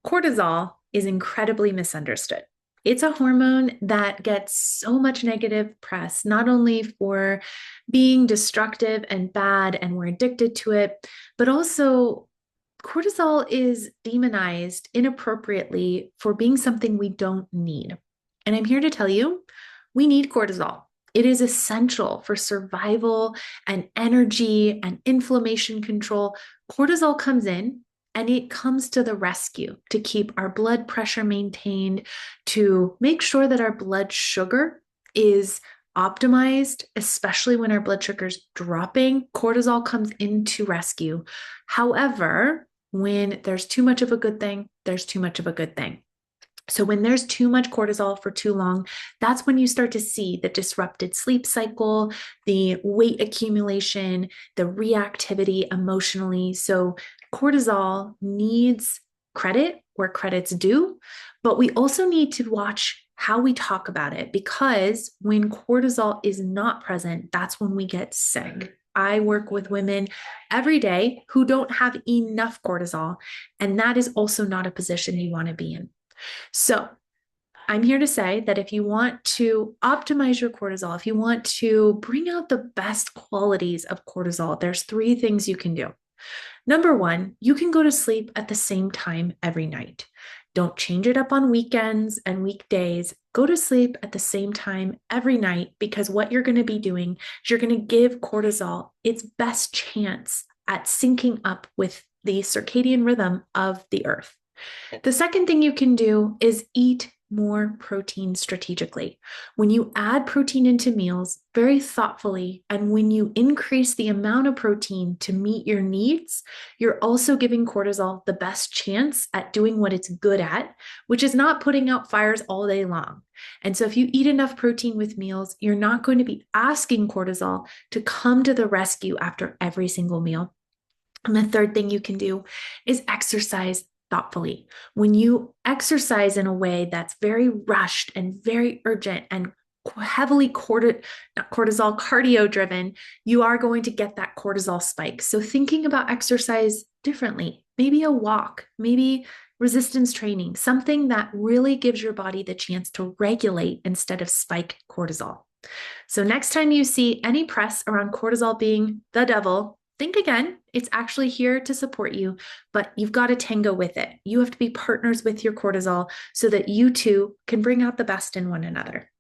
Cortisol is incredibly misunderstood. It's a hormone that gets so much negative press, not only for being destructive and bad, and we're addicted to it, but also cortisol is demonized inappropriately for being something we don't need. And I'm here to tell you, we need cortisol. It is essential for survival and energy and inflammation control. Cortisol comes in and it comes to the rescue to keep our blood pressure maintained, to make sure that our blood sugar is optimized, especially when our blood sugar is dropping. Cortisol comes in to rescue. However, when there's too much of a good thing, there's too much of a good thing. So when there's too much cortisol for too long, that's when you start to see the disrupted sleep cycle, the weight accumulation, the reactivity emotionally. So cortisol needs credit where credit's due, but we also need to watch how we talk about it, because when cortisol is not present, that's when we get sick. I work with women every day who don't have enough cortisol, and that is also not a position you want to be in. So I'm here to say that if you want to optimize your cortisol, if you want to bring out the best qualities of cortisol, there's three things you can do. Number one, you can go to sleep at the same time every night. Don't change it up on weekends and weekdays. Go to sleep at the same time every night, because what you're going to be doing is you're going to give cortisol its best chance at syncing up with the circadian rhythm of the earth. The second thing you can do is eat more protein strategically. When you add protein into meals very thoughtfully, and when you increase the amount of protein to meet your needs, you're also giving cortisol the best chance at doing what it's good at, which is not putting out fires all day long. And so if you eat enough protein with meals, you're not going to be asking cortisol to come to the rescue after every single meal. And the third thing you can do is exercise thoughtfully. When you exercise in a way that's very rushed and very urgent and heavily cardio driven, you are going to get that cortisol spike. So thinking about exercise differently, maybe a walk, maybe resistance training, something that really gives your body the chance to regulate instead of spike cortisol. So next time you see any press around cortisol being the devil, think again. It's actually here to support you, but you've got to tango with it. You have to be partners with your cortisol so that you two can bring out the best in one another.